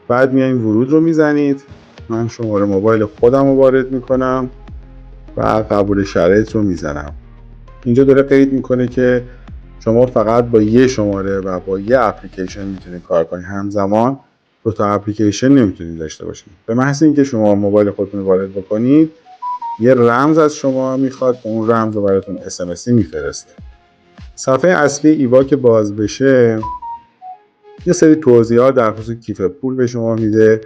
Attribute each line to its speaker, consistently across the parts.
Speaker 1: بعد میایین ورود رو میزنید. من شماره موبایل خودم رو وارد میکنم و قبول شرایط رو میزنم. اینجا داره قید میکنه که شما فقط با یه شماره و با یه اپلیکیشن میتونید کار کنید. همزمان دو تا اپلیکیشن نمیتونید داشته باشید. به محض اینکه شما موبایل خودتون رو وارد بکنید، یه رمز از شما میخواد که اون رمز رو براتون SMS میفرسته. صفحه اصلی ایوا که باز بشه، یه سری توضیحات در خصوص کیف پول به شما میده.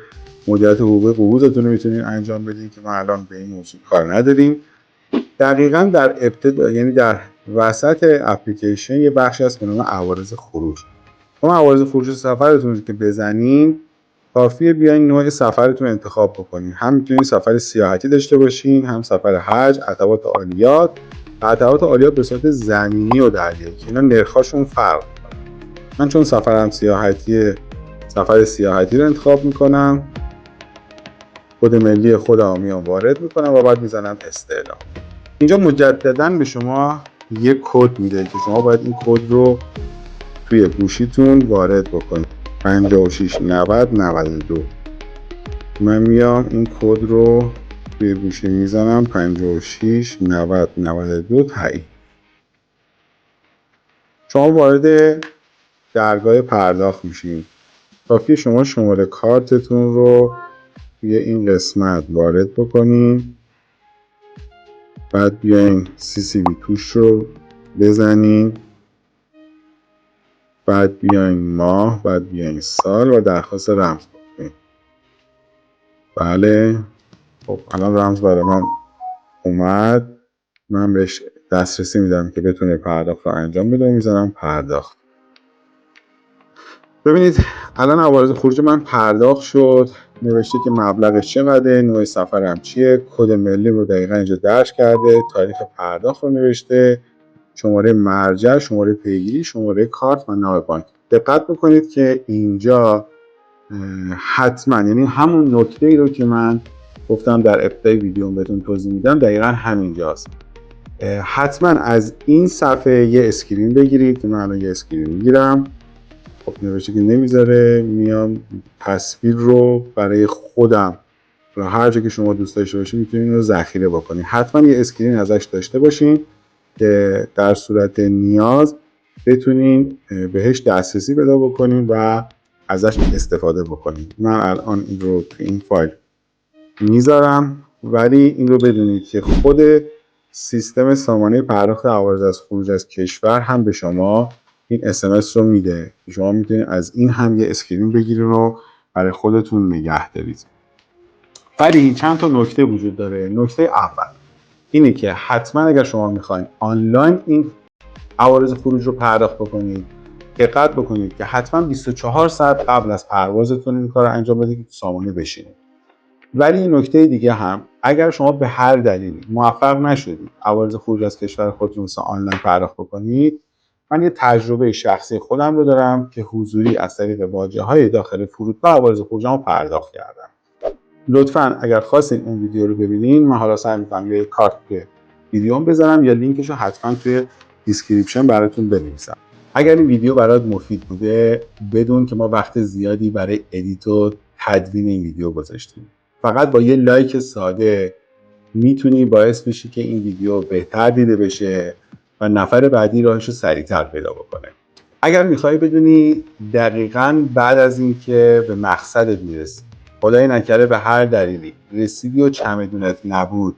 Speaker 1: مدیریت حقوق قروضتون رو میتونید انجام بدین که ما الان به این موضوع کار نداریم. دقیقاً در ابتدا، یعنی در وسط اپلیکیشن، یه بخشی هست به نام عوارض خروج. شما عوارض خروج سفرتون رو که بزنین، کافیه بیاین نوع سفرتون رو انتخاب بکنین. هم میتونید سفر سیاحتی داشته باشین، هم سفر حج، قطعات عالیات. قطعات عالیات به صورت زمینی و دریایی که اینا نرخاشون فرق. من چون سفرم سیاحتیه، سفر سیاحتی رو انتخاب میکنم. کد ملی خودم میام وارد میکنم و بعد میزنم استعلام. اینجا مجددا به شما یک کد میده که شما باید این کد رو توی گوشیتون وارد بکنید. 56 90 92. من میام این کد رو توی گوشی میزنم. 56 90 92 تایید. شما وارد درگاه پرداخت میشین. کافیه شما شماره کارتتون رو توی این قسمت وارد بکنین. بعد بیاین CCV توش رو بزنین. بعد بیاین ماه، بعد بیاین سال و درخواست رمز بکنین. بله، خب الان رمز برای من اومد. من بهش دسترسی میدم که بتونه پرداخت رو انجام بده و میزنم پرداخت. ببینید الان عوارض خروج من پرداخت شد. نوشته که مبلغش چقدره، نوع سفرم چیه، کد ملی رو دقیقا اینجا درج کرده، تاریخ پرداخت رو نوشته، شماره مرجع، شماره پیگیری، شماره کارت و نام بانک. دقت بکنید که اینجا حتما، یعنی همون نکته ای رو که من گفتم در ابتدای ویدیو بهتون توضیح میدم، دقیقا همینجاست. حتما از این صفحه یه اسکرین بگیرید که من الان یه اسکرین میگیرم. خب نوشته که نمیذاره، میام تصویر رو برای خودم و هر جا که شما دوست داشته باشید میتونید رو ذخیره بکنید. حتما یه اسکرین ازش داشته باشین که در صورت نیاز بتونین بهش دسترسی پیدا بکنین و ازش استفاده بکنین. من الان این رو تو این فایل میذارم، ولی این رو بدونید که خود سیستم سامانه پرداخت عوارض از خروج از کشور هم به شما این SMS رو میده. شما میتونید از این هم یه اسکرین بگیرین و برای خودتون نگه دارید. ولی چند تا نکته وجود داره. نکته اول اینه که حتما اگر شما میخواین آنلاین این عوارض خروج رو پرداخت بکنید، دقت بکنید که حتما 24 ساعت قبل از پروازتون این کار رو انجام بدید که سامانه بشینید. ولی این نکته دیگه هم، اگر شما به هر دلیلی موفق نشدید عوارض خروج از کشور خودتون رو آنلاین پرداخت بکنید، من یه تجربه شخصی خودم رو دارم که حضوری از طریق واژه‌های داخل فرودگاه عوارض خروجم رو پرداخت کردم. لطفاً اگر خواستین اون ویدیو رو ببینین، من حالا سعی می‌کنم یه کارت توی ویدیوم بذارم یا لینکش رو حتما توی دیسکریپشن براتون بنویسم. اگر این ویدیو برات مفید بوده، بدون که ما وقت زیادی برای ادیت و تدوین این ویدیو گذاشتیم. فقط با یه لایک ساده میتونی باعث بشی که این ویدیو بهتر دیده بشه و نفر بعدی راهش رو سریعتر پیدا بکنه. اگر میخوای بدونی دقیقاً بعد از اینکه به مقصدت میرسی، خدای نکرده به هر دلیلی رسیدی و چمدونت نبود،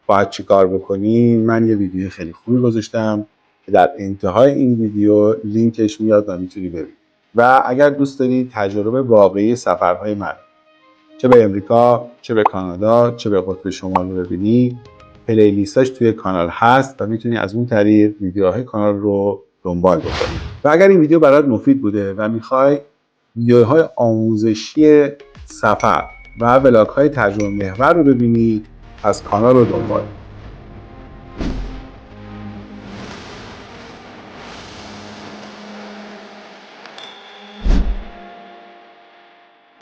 Speaker 1: باید چی کار بکنی، من یه ویدیو خیلی خوبی گذاشتم که در انتهای این ویدیو لینکش میاد و میتونی ببینی. و اگر دوست داری تجربه واقعی سفرهای من، چه به امریکا، چه به کانادا، چه به قطب شمال رو ببینی، پلیلیستاش توی کانال هست و میتونی از اون طریق ویدیوهای کانال رو دنبال بکنی. و اگر این ویدیو برات مفید بوده و میخوای ویدیوهای آموزشی سفر و ولاگ‌های تجربه محور رو ببینی، از کانال رو دنبال